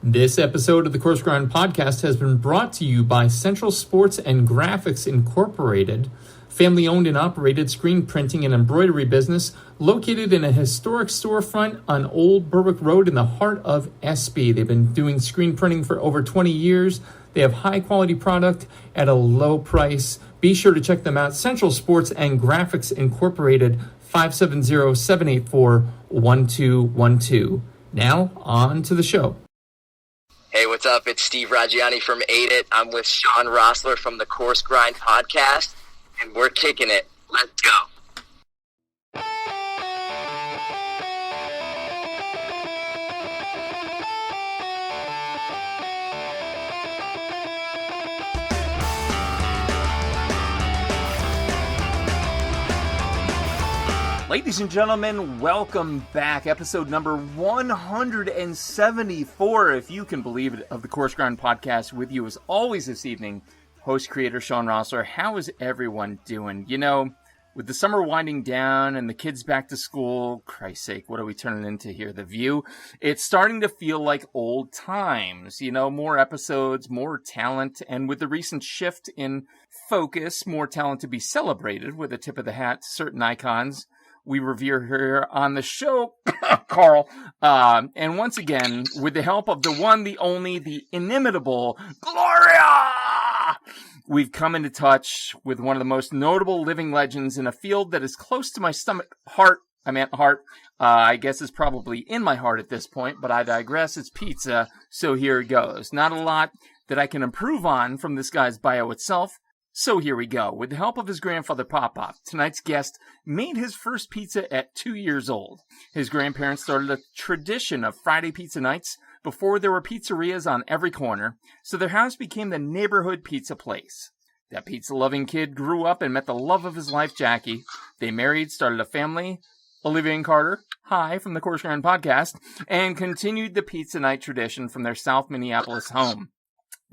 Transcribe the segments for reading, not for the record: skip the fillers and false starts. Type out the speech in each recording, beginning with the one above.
This episode of the Coarse podcast has been brought to you by Central Sports and Graphics Incorporated, family-owned and operated screen printing and embroidery business located in a historic storefront on Old Berwick Road in the heart of Espy. They've been doing screen printing for over 20 years. They have high-quality product at a low price. Be sure to check them out. Central Sports and Graphics Incorporated, 570-784-1212. Now, on to the show. Hey, what's up? It's Steve Raggiani from Ate It. I'm with Shawn Rosler from the Coarse podcast, and we're kicking it. Let's go. Ladies and gentlemen, welcome back. Episode number 174, if you can believe it, of the Coarse podcast. With you as always this evening, host creator Shawn Rosler. How is everyone doing? You know, with the summer winding down and the kids back to school, Christ's sake, what are we turning into here? The View? It's starting to feel like old times. You know, more episodes, more talent, and with the recent shift in focus, more talent to be celebrated with a tip of the hat to certain icons we revere here on the show, Carl. And once again, with the help of the one, the only, the inimitable Gloria, we've come into touch with one of the most notable living legends in a field that is close to my heart. I guess is probably in my heart at this point, but I digress. It's pizza, so here it goes. Not a lot that I can improve on from this guy's bio itself. So here we go. With the help of his grandfather, Pop-Pop, tonight's guest made his first pizza at 2 years old. His grandparents started a tradition of Friday pizza nights before there were pizzerias on every corner, so their house became the neighborhood pizza place. That pizza-loving kid grew up and met the love of his life, Jackie. They married, started a family, Olivia and Carter, hi, from the Coarse podcast, and continued the pizza night tradition from their South Minneapolis home.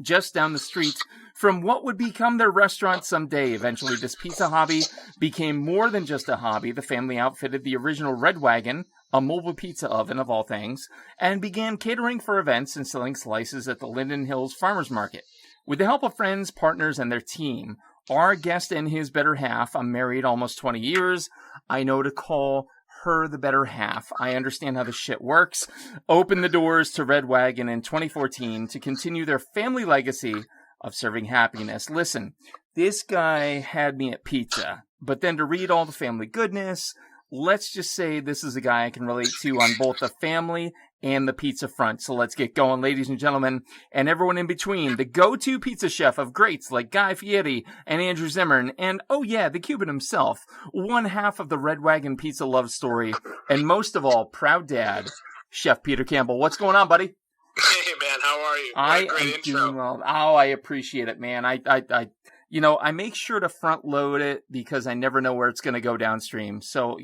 Just down the street from what would become their restaurant someday. Eventually, this pizza hobby became more than just a hobby. The family outfitted the original Red Wagon, a mobile pizza oven of all things, and began catering for events and selling slices at the Linden Hills Farmers Market. With the help of friends, partners, and their team, our guest and his better half, I'm married almost 20 years, I know to call her the better half. I understand how this shit works. Opened the doors to Red Wagon in 2014 to continue their family legacy of serving happiness. Listen, this guy had me at pizza, but then to read all the family goodness, let's just say this is a guy I can relate to on both the family and the pizza front. So let's get going, ladies and gentlemen, and everyone in between. The go-to pizza chef of greats like Guy Fieri and Andrew Zimmern, and oh yeah, the Cuban himself, one half of the Red Wagon pizza love story, and most of all, proud dad, Chef Peter Campbell. What's going on, buddy? Hey man, how are you? I am doing well. Oh, I appreciate it, man. I make sure to front load it because I never know where it's going to go downstream. So,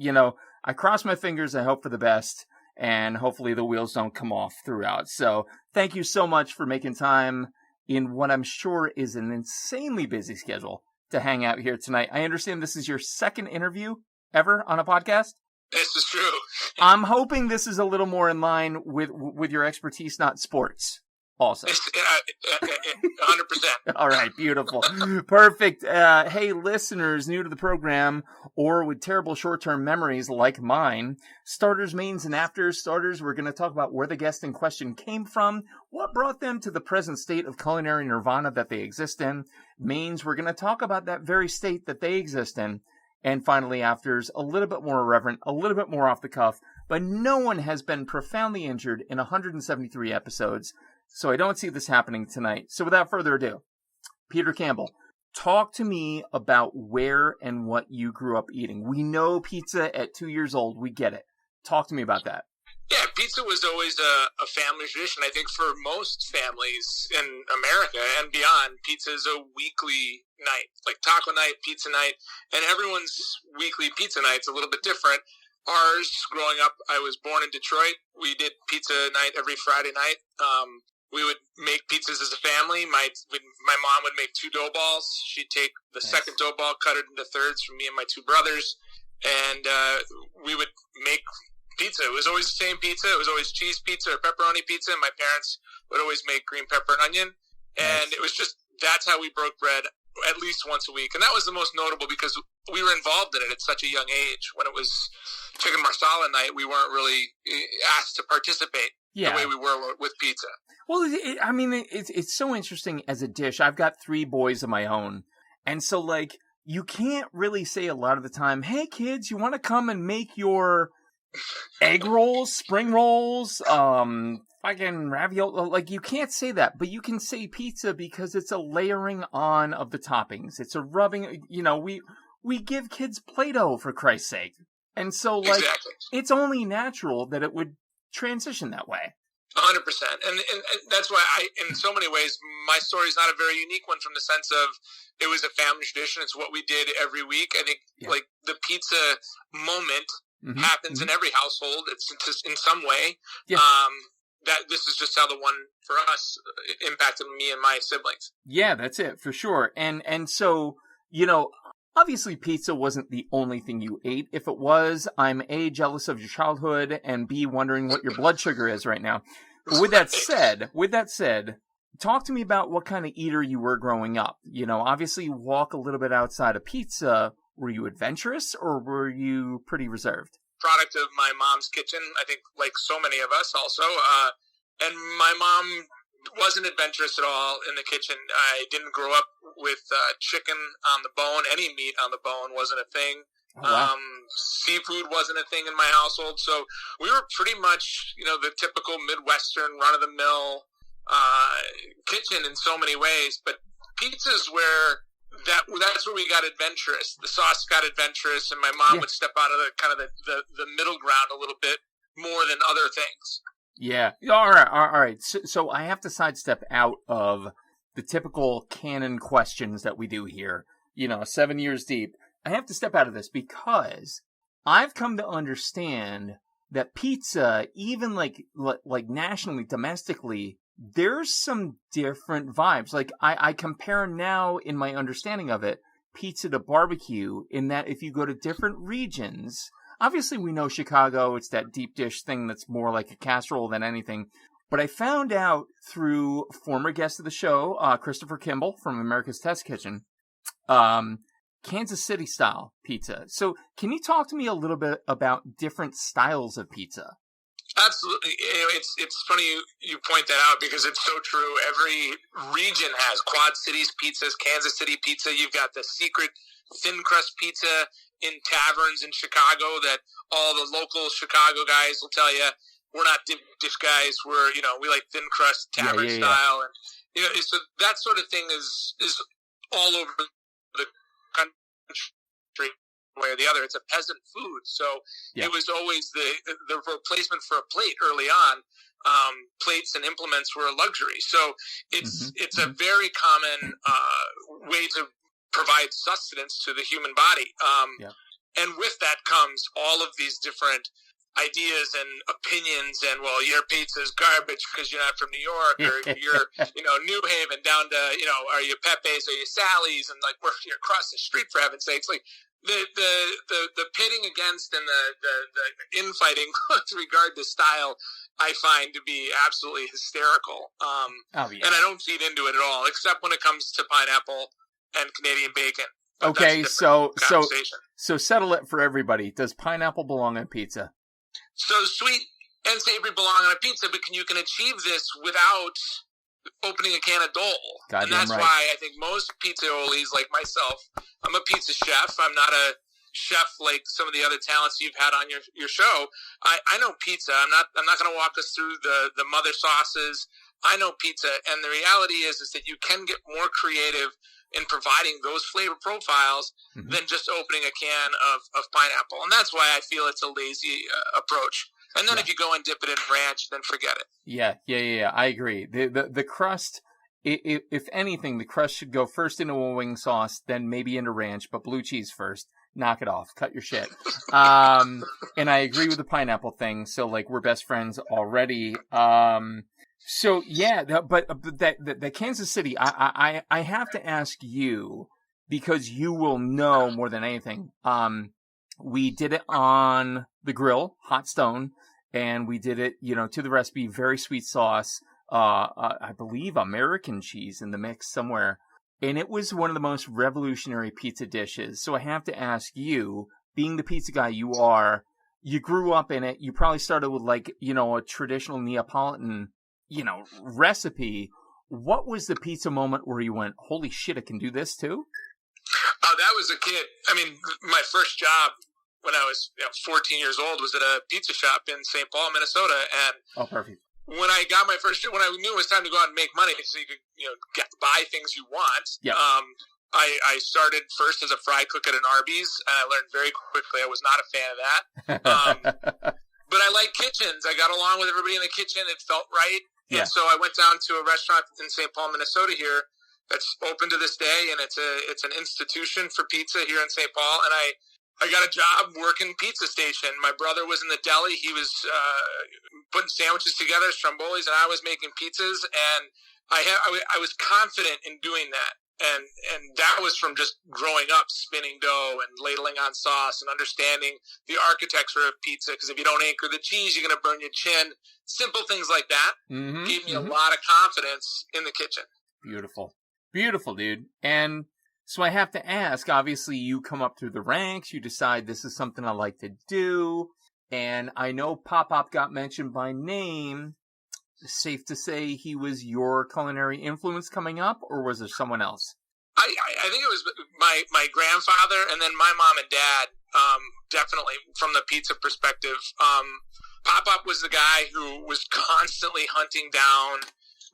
I cross my fingers. I hope for the best. And hopefully the wheels don't come off throughout. So thank you so much for making time in what I'm sure is an insanely busy schedule to hang out here tonight. I understand this is your second interview ever on a podcast. This is true. I'm hoping this is a little more in line with your expertise, not sports. Also. 100%. All right, beautiful. Perfect. Hey, listeners new to the program or with terrible short-term memories like mine, starters, mains, and after starters, we're going to talk about where the guest in question came from, what brought them to the present state of culinary nirvana that they exist in. Mains, we're going to talk about that very state that they exist in. And finally, afters, a little bit more irreverent, a little bit more off the cuff, but no one has been profoundly injured in 173 episodes. So I don't see this happening tonight. So without further ado, Peter Campbell, talk to me about where and what you grew up eating. We know pizza at 2 years old. We get it. Talk to me about that. Yeah, pizza was always a family tradition. I think for most families in America and beyond, pizza is a weekly night, like taco night, pizza night, and everyone's weekly pizza night's a little bit different. Ours, growing up, I was born in Detroit. We did pizza night every Friday night. We would make pizzas as a family. My mom would make 2 dough balls. She'd take the second dough ball, cut it into thirds for me and my 2 brothers, and we would make pizza. It was always the same pizza. It was always cheese pizza or pepperoni pizza. And my parents would always make green pepper and onion. And it was just, that's how we broke bread at least once a week. And that was the most notable because we were involved in it at such a young age. When it was chicken marsala night, we weren't really asked to participate the way we were with pizza. Well, it's so interesting as a dish. I've got 3 boys of my own. And so, like, you can't really say a lot of the time, hey, kids, you want to come and make your egg rolls, spring rolls, fucking ravioli. Like, you can't say that, but you can say pizza because it's a layering on of the toppings. It's a rubbing, we give kids Play-Doh, for Christ's sake. And so, like, It's only natural that it would transition that way. 100%. And that's why in so many ways, my story is not a very unique one from the sense of it was a family tradition. It's what we did every week. I think like the pizza moment happens in every household. It's in some way. Yeah. That this is just how the one for us impacted me and my siblings. Yeah, that's it for sure. And so, obviously pizza wasn't the only thing you ate. If it was, I'm A, jealous of your childhood, and B, wondering what your blood sugar is right now. But with that said, talk to me about what kind of eater you were growing up. Obviously you walk a little bit outside of pizza. Were you adventurous or were you pretty reserved? Product of my mom's kitchen, I think, like so many of us also. And my mom wasn't adventurous at all in the kitchen. I didn't grow up with chicken on the bone. Any meat on the bone wasn't a thing. Oh, wow. Seafood wasn't a thing in my household. So we were pretty much, the typical Midwestern run-of-the-mill kitchen in so many ways. But pizza's where that's where we got adventurous. The sauce got adventurous, and my mom would step out of the middle ground a little bit more than other things. Yeah. All right. So I have to sidestep out of the typical canon questions that we do here. 7 years deep. I have to step out of this because I've come to understand that pizza, even like nationally, domestically, there's some different vibes. Like I compare now in my understanding of it, pizza to barbecue, in that if you go to different regions, obviously we know Chicago, it's that deep dish thing that's more like a casserole than anything. But I found out through former guest of the show, Christopher Kimball from America's Test Kitchen, Kansas City style pizza. So can you talk to me a little bit about different styles of pizza? Absolutely. It's funny you point that out because it's so true. Every region has Quad Cities pizzas, Kansas City pizza. You've got the secret thin crust pizza in taverns in Chicago that all the local Chicago guys will tell you, we're not deep dish guys. We're, we like thin crust tavern style. And, so that sort of thing is all over the country. Way or the other, it's a peasant food, so it was always the replacement for a plate early on. Plates and implements were a luxury, so it's a very common way to provide sustenance to the human body. And with that comes all of these different ideas and opinions, and your pizza is garbage because you're not from New York, or you're New Haven down to are you Pepe's, are you Sally's, and like you're across the street, for heaven's sakes. Like the pitting against and the infighting with regard to style, I find to be absolutely hysterical. And I don't feed into it at all, except when it comes to pineapple and Canadian bacon. But okay, so settle it for everybody. Does pineapple belong on pizza? So sweet and savory belong on a pizza, but you can achieve this without opening a can of Dole. And that's why I think most pizzaiolies like myself, I'm a pizza chef. I'm not a chef like some of the other talents you've had on your show. I know pizza. I'm not going to walk us through the mother sauces. I know pizza, and the reality is that you can get more creative in providing those flavor profiles than just opening a can of pineapple. And that's why I feel it's a lazy approach. And then if you go and dip it in ranch, then forget it. Yeah. I agree. The crust, if anything, the crust should go first into a wing sauce, then maybe into ranch, but blue cheese first. Knock it off. Cut your shit. And I agree with the pineapple thing. So like we're best friends already. So yeah, but that Kansas City, I have to ask you, because you will know more than anything. We did it on the grill, hot stone, and we did it, to the recipe, very sweet sauce, I believe American cheese in the mix somewhere. And it was one of the most revolutionary pizza dishes. So I have to ask you, being the pizza guy you are, you grew up in it. You probably started with a traditional Neapolitan, recipe. What was the pizza moment where you went, holy shit, I can do this too? Oh, that was a kid. I mean, my first job when I was 14 years old was at a pizza shop in St. Paul, Minnesota. And oh, perfect. When I got my first job, when I knew it was time to go out and make money so you could, get to buy things you want, I started first as a fry cook at an Arby's, and I learned very quickly I was not a fan of that. But I like kitchens. I got along with everybody in the kitchen. It felt right. Yeah. And so I went down to a restaurant in St. Paul, Minnesota here that's open to this day, and it's an institution for pizza here in St. Paul. And I got a job working pizza station. My brother was in the deli. He was putting sandwiches together, strombolis, and I was making pizzas. And I was confident in doing that. And that was from just growing up spinning dough and ladling on sauce and understanding the architecture of pizza. Because if you don't anchor the cheese, you're going to burn your chin. Simple things like that gave me a lot of confidence in the kitchen. Beautiful. Beautiful, dude. And so I have to ask, obviously you come up through the ranks, you decide this is something I like to do, and I know Pop got mentioned by name. Safe to say he was your culinary influence coming up, or was there someone else? I think it was my grandfather, and then my mom and dad, definitely from the pizza perspective. Pop was the guy who was constantly hunting down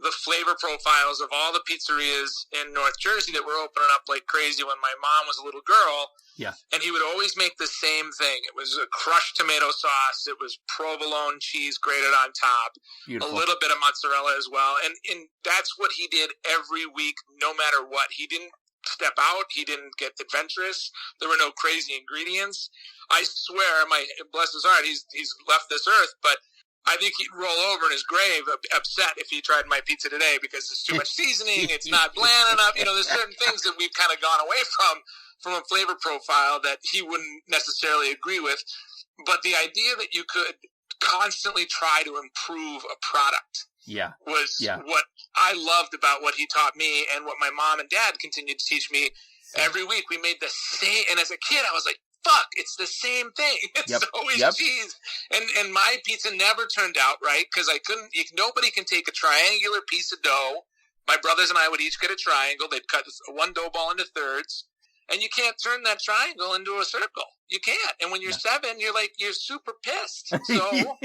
the flavor profiles of all the pizzerias in North Jersey that were opening up like crazy when my mom was a little girl. Yeah. And he would always make the same thing. It was a crushed tomato sauce. It was provolone cheese grated on top. Beautiful. A little bit of mozzarella as well. And that's what he did every week, no matter what. He didn't step out. He didn't get adventurous. There were no crazy ingredients. I swear, bless his heart, he's left this earth, but I think he'd roll over in his grave upset if he tried my pizza today because there's too much seasoning, it's not bland enough. There's certain things that we've kind of gone away from a flavor profile that he wouldn't necessarily agree with. But the idea that you could constantly try to improve a product was what I loved about what he taught me and what my mom and dad continued to teach me. Every week we made the same, and as a kid I was like, fuck, it's the same thing. It's always cheese. And my pizza never turned out right because nobody can take a triangular piece of dough. My brothers and I would each get a triangle. They'd cut one dough ball into thirds. And you can't turn that triangle into a circle. You can't. And when you're 7, you're super pissed. So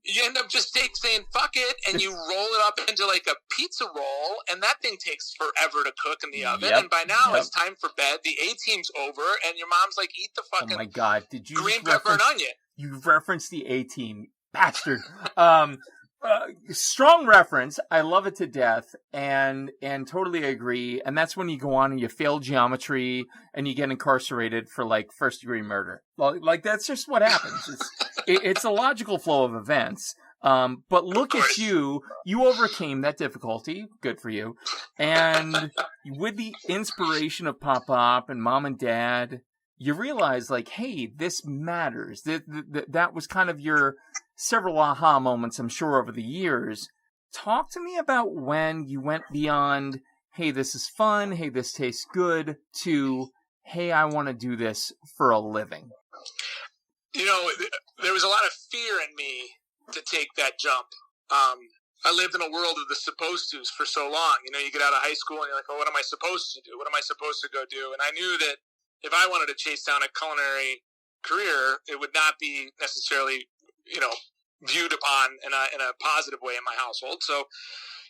you end up just saying, fuck it. And you roll it up into like a pizza roll. And that thing takes forever to cook in the oven. And by now it's time for bed. The A-team's over. And your mom's like, eat the fucking oh my God. Did you green pepper and onion. You referenced the A-team. Bastard. Strong reference. I love it to death and totally agree. And that's when you go on and you fail geometry and you get incarcerated for like first degree murder. Like that's just what happens. It's a logical flow of events. But look at you overcame that difficulty. Good for you. And with the inspiration of Pop and Mom and Dad, you realize like, hey, this matters. That was kind of your several aha moments, I'm sure, over the years. Talk to me about when you went beyond, hey, this is fun, hey, this tastes good, to, hey, I want to do this for a living. There was a lot of fear in me to take that jump. I lived in a world of the supposed to's for so long. You get out of high school and you're like, oh, what am I supposed to do? What am I supposed to go do? And I knew that if I wanted to chase down a culinary career, it would not be necessarily viewed upon in a positive way in my household. So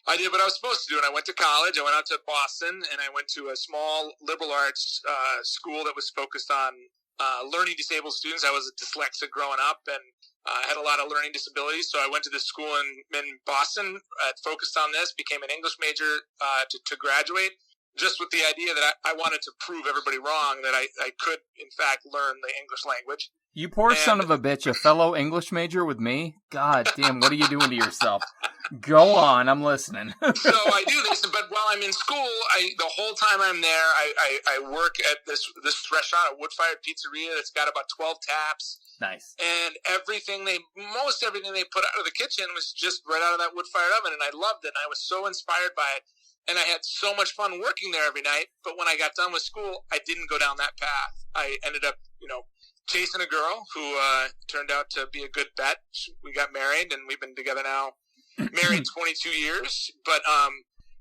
I did what I was supposed to do, and I went to college. I went out to Boston, and I went to a small liberal arts school that was focused on learning disabled students. I was a dyslexic growing up, and had a lot of learning disabilities. So I went to this school in Boston, focused on this, became an English major to graduate, just with the idea that I wanted to prove everybody wrong, that I could, in fact, learn the English language. You poor son of a bitch, a fellow English major with me? God damn, what are you doing to yourself? Go on, I'm listening. So I do this, but while I'm in school, the whole time I'm there, I work at this restaurant, a wood-fired pizzeria that's got about 12 taps. Nice. And most everything they put out of the kitchen was just right out of that wood-fired oven, and I loved it, and I was so inspired by it, and I had so much fun working there every night. But when I got done with school, I didn't go down that path. I ended up, chasing a girl who turned out to be a good bet. We got married, and we've been together now, married 22 years. But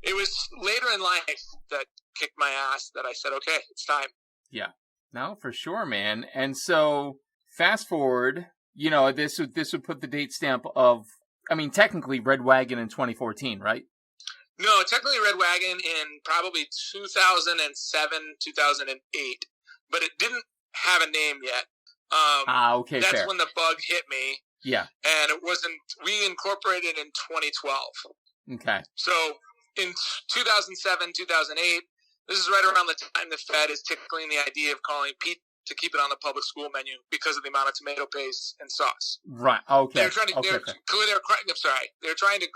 it was later in life that kicked my ass that I said, okay, it's time. Yeah. No, for sure, man. And so fast forward, this would put the date stamp of, technically Red Wagon in 2014, right? No, technically Red Wagon in probably 2007, 2008. But it didn't have a name yet. Okay, that's fair. When the bug hit me. Yeah. And we incorporated in 2012. Okay. So in 2007, 2008, this is right around the time the Fed is tickling the idea of calling pizza to keep it on the public school menu because of the amount of tomato paste and sauce. Right. Okay. They're trying to, I'm sorry. They're trying to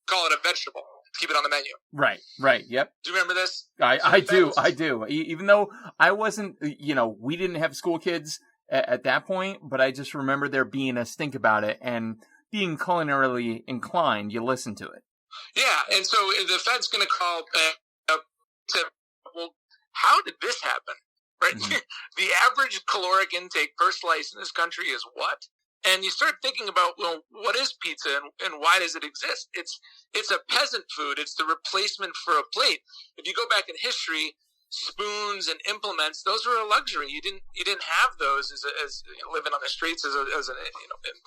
call it a vegetable to keep it on the menu. Right. Yep. Do you remember this? I do. Even though I wasn't, we didn't have school kids at that point, but I just remember there being a stink about it, and being culinarily inclined, you listen to it. Yeah, and so the Fed's going to call, well, how did this happen? Right? Mm-hmm. The average caloric intake per slice in this country is what? And you start thinking about, well, what is pizza and why does it exist? It's a peasant food. It's the replacement for a plate. If you go back in history, spoons and implements, those were a luxury. You didn't have those as living on the streets as a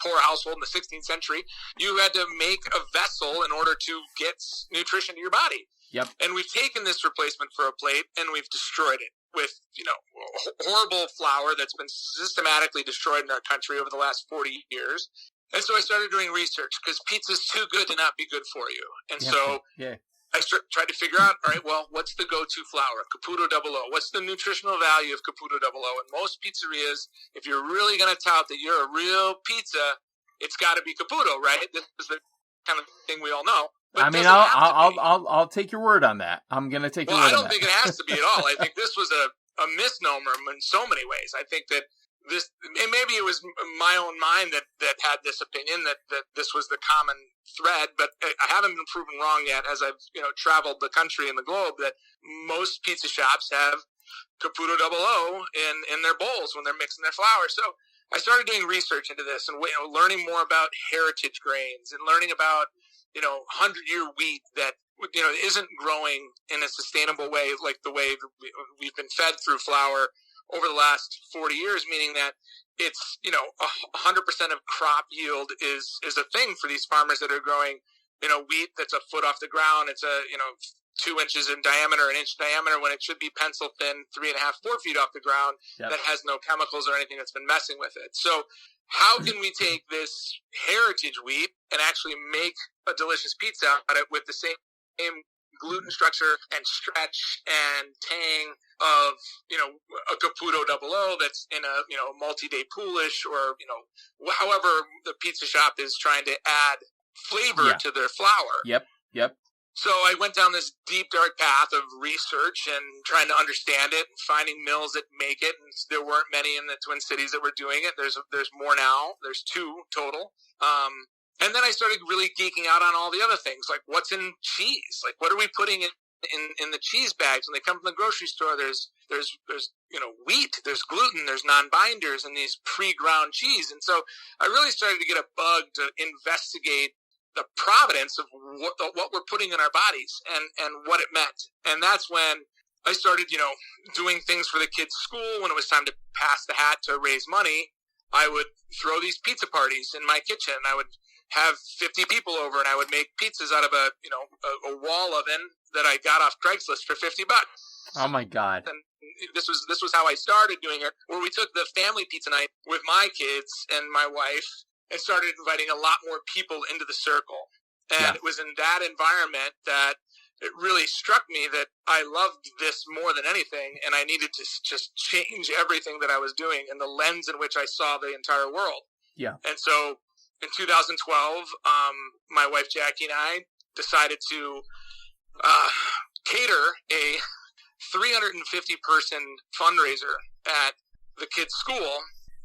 poor household in the 16th century. You had to make a vessel in order to get nutrition to your body. Yep. And we've taken this replacement for a plate and we've destroyed it with, horrible flour that's been systematically destroyed in our country over the last 40 years. And so I started doing research because pizza's too good to not be good for you. And I tried to figure out, all right, well, what's the go-to flour? Caputo Double O. What's the nutritional value of Caputo Double O? And most pizzerias, if you're really going to tout that you're a real pizza, it's got to be Caputo, right? This is the kind of thing we all know. But I'll take your word on that. I'm going to take your word on that. Well, I don't think it has to be at all. I think this was a misnomer in so many ways. I think that maybe it was my own mind that had this opinion that this was the common thread, but I haven't been proven wrong yet as I've traveled the country and the globe that most pizza shops have Caputo Double O in their bowls when they're mixing their flour. So I started doing research into this and learning more about heritage grains and learning about 100-year wheat that isn't growing in a sustainable way like the way we've been fed through flour over the last 40 years, meaning that it's 100% of crop yield is a thing for these farmers that are growing wheat that's a foot off the ground. It's 2 inches in diameter, an inch diameter, when it should be pencil thin, 3.5, 4 feet off the ground. Yep. That has no chemicals or anything that's been messing with it. So how can we take this heritage wheat and actually make a delicious pizza out of it with the same gluten structure and stretch and tang of a Caputo Double O that's in a multi-day poolish or however the pizza shop is trying to add flavor to their flour. Yep. So I went down this deep, dark path of research and trying to understand it, finding mills that make it. And there weren't many in the Twin Cities that were doing it. There's more now. There's 2 total. And then I started really geeking out on all the other things, like what's in cheese? Like what are we putting in the cheese bags when they come from the grocery store? There's wheat, there's gluten, there's non-binders, and these pre-ground cheese. And so I really started to get a bug to investigate the provenance of what we're putting in our bodies and what it meant. And that's when I started, doing things for the kids' school. When it was time to pass the hat to raise money, I would throw these pizza parties in my kitchen. I would have 50 people over and I would make pizzas out of a wall oven that I got off Craigslist for $50. Oh my God. And this was how I started doing it, where we took the family pizza night with my kids and my wife and started inviting a lot more people into the circle. And it was in that environment that it really struck me that I loved this more than anything, and I needed to just change everything that I was doing and the lens in which I saw the entire world. Yeah. And so in 2012, my wife Jackie and I decided to cater a 350-person fundraiser at the kids' school,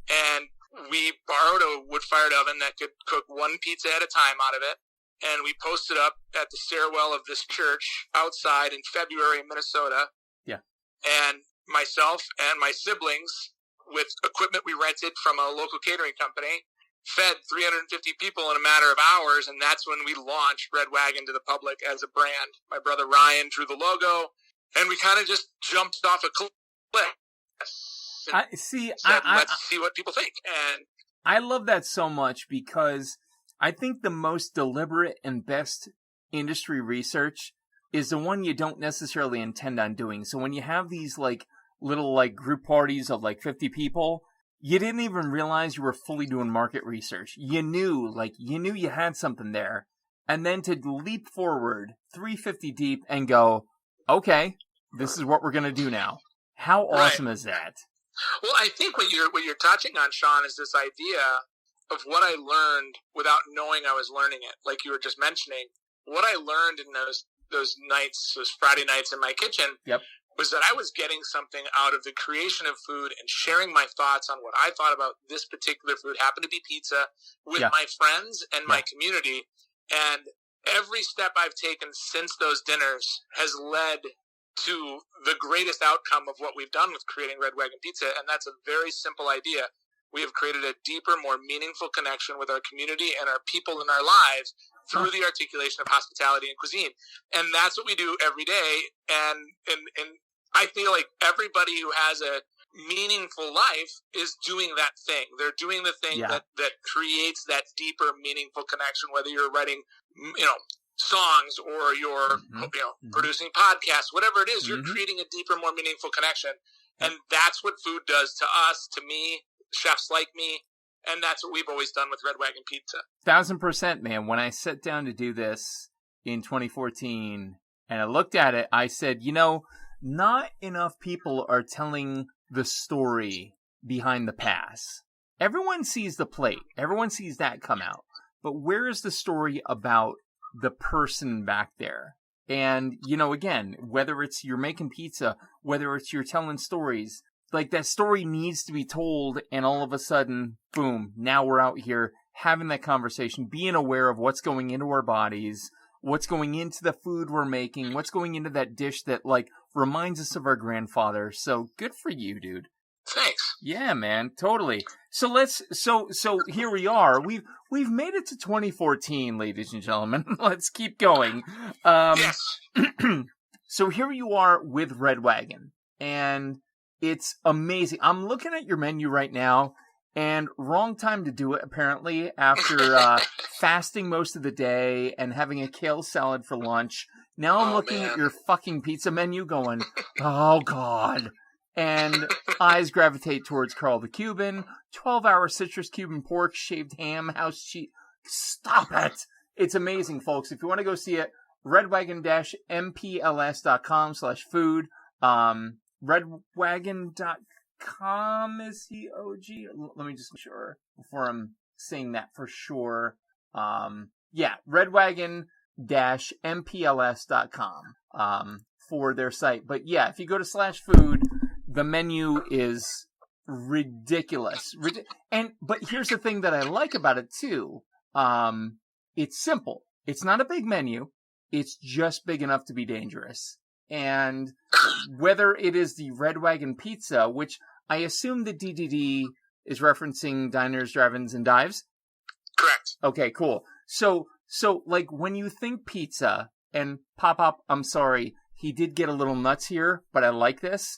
and we borrowed a wood-fired oven that could cook one pizza at a time out of it, and we posted up at the stairwell of this church outside in February in Minnesota. Yeah. And myself and my siblings, with equipment we rented from a local catering company, fed 350 people in a matter of hours, and that's when we launched Red Wagon to the public as a brand. My brother Ryan drew the logo, and we kind of just jumped off a cliff. Let's see what people think. And I love that so much, because I think the most deliberate and best industry research is the one you don't necessarily intend on doing. So when you have these like little like group parties of like 50 people, you didn't even realize you were fully doing market research. You knew you had something there. And then to leap forward 350 deep and go, okay, this is what we're going to do now. How awesome is that? Well, I think what you're touching on, Shawn, is this idea of what I learned without knowing I was learning it. Like you were just mentioning, what I learned in those nights, those Friday nights in my kitchen, was that I was getting something out of the creation of food and sharing my thoughts on what I thought about this particular food, happened to be pizza, with my friends and my community. And every step I've taken since those dinners has led to the greatest outcome of what we've done with creating Red Wagon Pizza. And that's a very simple idea. We have created a deeper, more meaningful connection with our community and our people in our lives through the articulation of hospitality and cuisine. And that's what we do every day. And I feel like everybody who has a meaningful life is doing that thing. They're doing the thing that creates that deeper, meaningful connection, whether you're writing, songs or you're, producing podcasts, whatever it is, you're creating a deeper, more meaningful connection. And that's what food does to us, to me, chefs like me. And that's what we've always done with Red Wagon Pizza. 1000%, man. When I sat down to do this in 2014 and I looked at it, I said, not enough people are telling the story behind the pass. Everyone sees the plate. Everyone sees that come out. But where is the story about the person back there? And, again, whether it's you're making pizza, whether it's you're telling stories, like that story needs to be told, and all of a sudden, boom, now we're out here having that conversation, being aware of what's going into our bodies, what's going into the food we're making, what's going into that dish that, reminds us of our grandfather. So good for you, dude. Thanks. Yeah, man, totally. So so here we are. We've made it to 2014, ladies and gentlemen. Let's keep going. Yes. So here you are with Red Wagon, and it's amazing. I'm looking at your menu right now, and wrong time to do it, apparently, after fasting most of the day and having a kale salad for lunch. Now I'm looking at your fucking pizza menu going, oh, God. And eyes gravitate towards Carl the Cuban, 12-hour citrus Cuban pork, shaved ham, house cheese. Stop it. It's amazing, folks. If you want to go see it, redwagon-mpls.com/food. Redwagon.com is the OG. Let me just make sure before I'm saying that for sure. Redwagon-mpls.com for their site. But yeah, if you go to /food, the menu is ridiculous. But here's the thing that I like about it too. It's simple. It's not a big menu. It's just big enough to be dangerous. And whether it is the Red Wagon Pizza, which I assume the DDD is referencing diners, drive-ins, and dives? Correct. Okay, cool. So when you think pizza, and Pop-Up, I'm sorry, he did get a little nuts here, but I like this.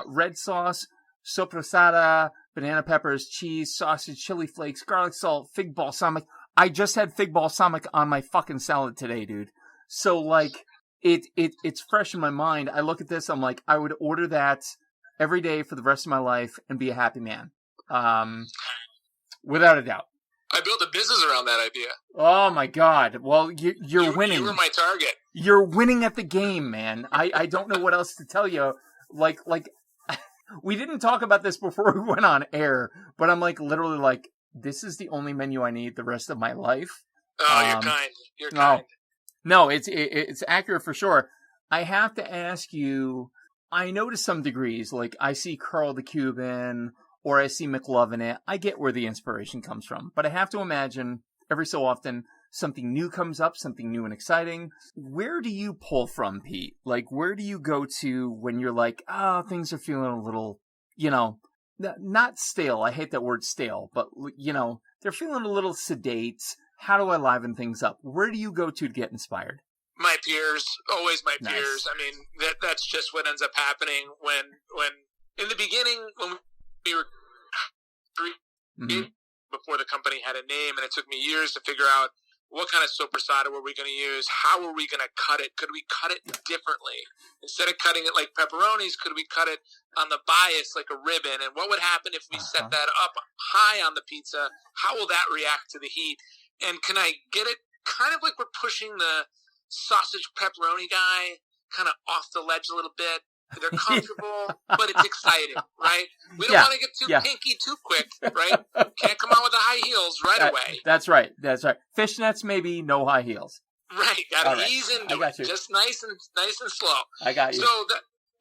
Red sauce, sopressata, banana peppers, cheese, sausage, chili flakes, garlic salt, fig balsamic. I just had fig balsamic on my fucking salad today, dude. So, it's fresh in my mind. I look at this, I'm like, I would order that every day for the rest of my life and be a happy man. Without a doubt. I built a business around that idea. Oh my God. Well, you're winning. You were my target. You're winning at the game, man. I don't know what else to tell you. Like, we didn't talk about this before we went on air, but I'm like, literally like, this is the only menu I need the rest of my life. Oh, you're kind. You're kind. No, it's accurate for sure. I have to ask you, I know to some degrees, like I see Carl the Cuban or I see McLovin it. I get where the inspiration comes from, but I have to imagine every so often something new comes up, something new and exciting. Where do you pull from, Pete? Like, where do you go to when you're like, things are feeling a little, not stale. I hate that word stale, but, they're feeling a little sedate. How do I liven things up? Where do you go to get inspired? My peers, always my Nice. peers. I mean, that's just what ends up happening when in the beginning, when we were before the company had a name, and it took me years to figure out what kind of sopressata were we going to use? How were we going to cut it? Could we cut it differently? Instead of cutting it like pepperonis, could we cut it on the bias like a ribbon? And what would happen if we set that up high on the pizza? How will that react to the heat? And can I get it kind of like we're pushing the sausage pepperoni guy kind of off the ledge a little bit? They're comfortable, but it's exciting, right? We don't want to get too pinky too quick, right? Can't come out with the high heels right away. That's right. Fishnets, maybe, no high heels. Right. Got to ease into it. Just nice and slow. I got you. So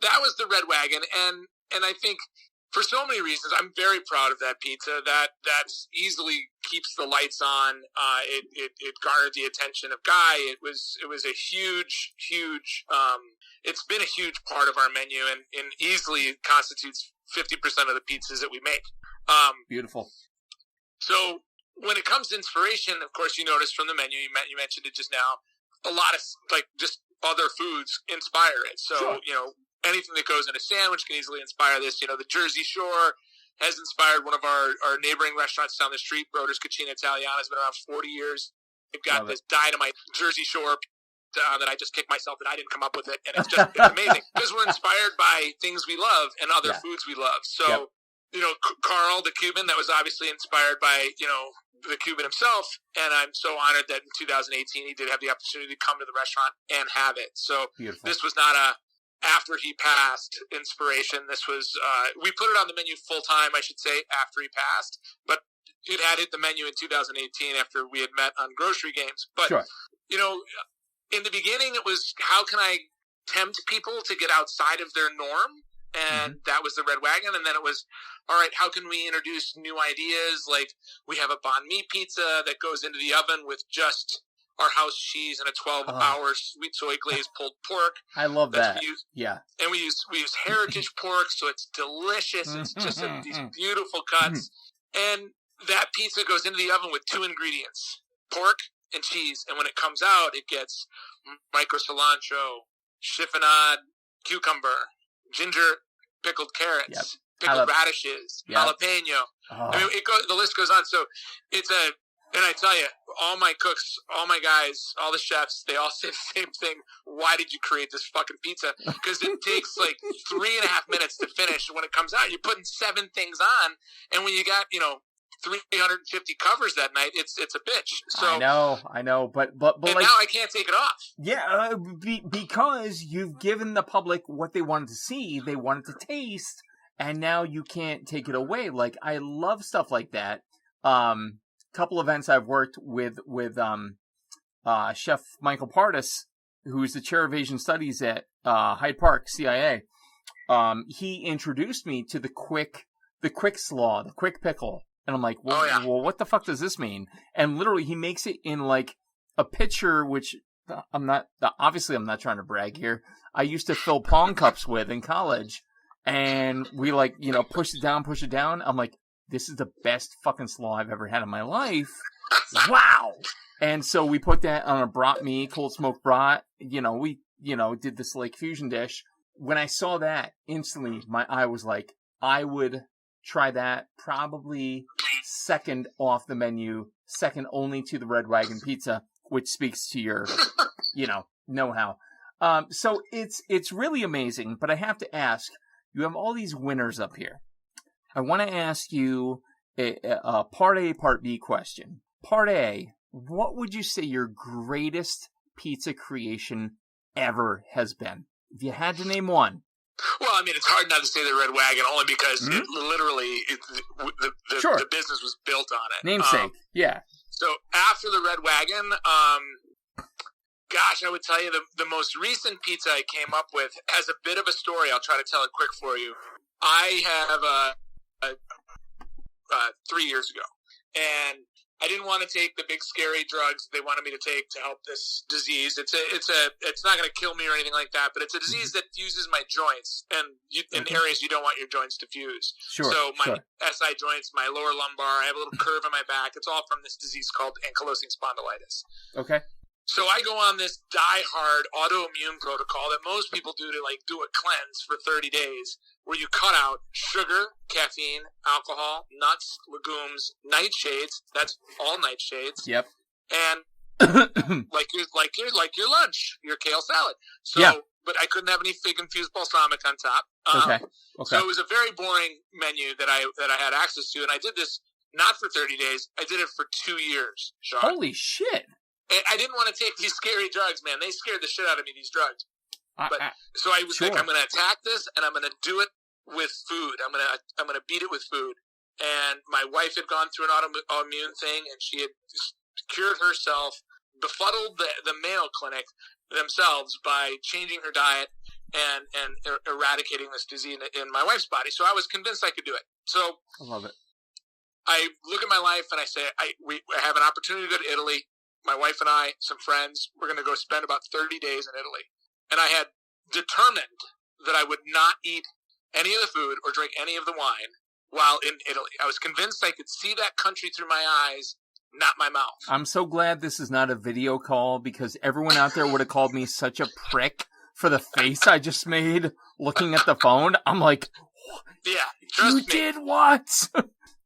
that was the Red Wagon, and I think for so many reasons, I'm very proud of that pizza. That's easily keeps the lights on. It garnered the attention of Guy. It was a huge. It's been a huge part of our menu, and easily constitutes 50% of the pizzas that we make. Beautiful. So when it comes to inspiration, of course, you noticed from the menu, you mentioned it just now, a lot of like just other foods inspire it. So, anything that goes in a sandwich can easily inspire this. The Jersey Shore has inspired one of our neighboring restaurants down the street, Broder's Cucina Italiana. Has been around 40 years. They've got this dynamite Jersey Shore that I just kicked myself that I didn't come up with it. And it's amazing because we're inspired by things we love and other foods we love. So, Carl, the Cuban, that was obviously inspired by, the Cuban himself. And I'm so honored that in 2018, he did have the opportunity to come to the restaurant and have it. So beautiful. This was not after he passed inspiration. This was, we put it on the menu full time, I should say, after he passed, but it had hit the menu in 2018 after we had met on Grocery Games. But, in the beginning, it was, how can I tempt people to get outside of their norm? And that was the Red Wagon. And then it was, all right, how can we introduce new ideas? Like, we have a banh mi pizza that goes into the oven with just our house cheese and a 12-hour sweet soy glazed pulled pork. I love that. And we use heritage pork, so it's delicious. It's just these beautiful cuts. And that pizza goes into the oven with 2 ingredients, pork and cheese. And when it comes out, it gets micro cilantro, chiffonade, cucumber, ginger, pickled carrots, pickled radishes, jalapeno. I mean, the list goes on. So and I tell you, all my cooks, all my guys, all the chefs, they all say the same thing. Why did you create this fucking pizza? Because it takes like 3.5 minutes to finish. When it comes out, you're putting 7 things on. And when you got, 350 covers that night, it's a bitch. So I know, but and like, now I can't take it off. Yeah, because you've given the public what they wanted to see, they wanted to taste, and now you can't take it away. Like, I love stuff like that. Couple events I've worked with Chef Michael Pardis, who's the chair of Asian Studies at Hyde Park, CIA. He introduced me to the quick slaw, the quick pickle. And I'm like, well, what the fuck does this mean? And literally, he makes it in like a pitcher, which I'm not trying to brag here. I used to fill Pong cups with in college. And we push it down. I'm like, this is the best fucking slaw I've ever had in my life. Wow. And so we put that on a brat me, cold smoked brat. We did this like fusion dish. When I saw that, instantly my eye was like, I would try that, probably second off the menu, second only to the Red Wagon pizza, which speaks to your, know-how. So it's really amazing, but I have to ask, you have all these winners up here. I want to ask you a part A, part B question. Part A, what would you say your greatest pizza creation ever has been? If you had to name one. Well, I mean, it's hard not to say the Red Wagon, only because it literally the business was built on it. Namesake, yeah. So after the Red Wagon, gosh, I would tell you the most recent pizza I came up with has a bit of a story. I'll try to tell it quick for you. I have 3 years ago, and I didn't want to take the big scary drugs they wanted me to take to help this disease. It's not going to kill me or anything like that, but it's a disease that fuses my joints and in areas you don't want your joints to fuse. Sure. So my SI joints, my lower lumbar, I have a little curve in my back. It's all from this disease called ankylosing spondylitis. Okay. So I go on this die-hard autoimmune protocol that most people do to do a cleanse for 30 days, where you cut out sugar, caffeine, alcohol, nuts, legumes, nightshades. That's all nightshades. Yep. And like your lunch, your kale salad. So, but I couldn't have any fig infused balsamic on top. Okay. So it was a very boring menu that I had access to, and I did this not for 30 days. I did it for 2 years. Shawn. Holy shit! I didn't want to take these scary drugs, man. They scared the shit out of me, these drugs. So I was like, I'm going to attack this, and I'm going to do it with food. I'm going to beat it with food. And my wife had gone through an autoimmune thing, and she had cured herself, befuddled the Mayo Clinic themselves by changing her diet and eradicating this disease in my wife's body. So I was convinced I could do it. So I love it. I look at my life and I say, I have an opportunity to go to Italy. My wife and I, some friends, we're going to go spend about 30 days in Italy. And I had determined that I would not eat any of the food or drink any of the wine while in Italy. I was convinced I could see that country through my eyes, not my mouth. I'm so glad this is not a video call, because everyone out there would have called me such a prick for the face I just made looking at the phone. I'm like, yeah, trust me. You did what?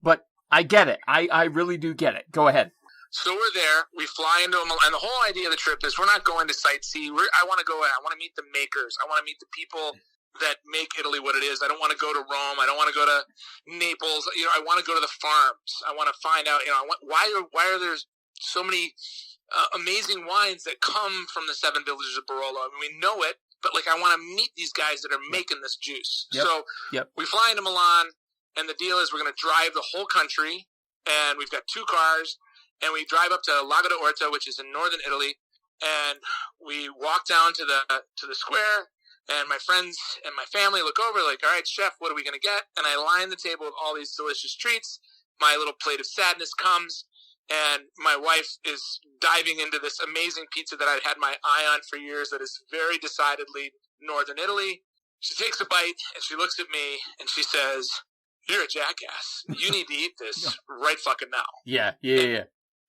But I get it. I really do get it. Go ahead. So we're there. We fly into Milan, and the whole idea of the trip is we're not going to sightsee. I want to go. I want to meet the makers. I want to meet the people that make Italy what it is. I don't want to go to Rome. I don't want to go to Naples. I want to go to the farms. I want to find out. Why are there so many amazing wines that come from the 7 villages of Barolo? I mean, we know it, but I want to meet these guys that are making this juice. Yep. So Yep. we fly into Milan, and the deal is we're going to drive the whole country, and we've got 2 cars. And we drive up to Lago d'Orta, which is in northern Italy, and we walk down to the square, and my friends and my family look over like, all right, chef, what are we going to get? And I line the table with all these delicious treats. My little plate of sadness comes, and my wife is diving into this amazing pizza that I'd had my eye on for years that is very decidedly northern Italy. She takes a bite, and she looks at me, and she says, "You're a jackass. You need to eat this right fucking now." Yeah.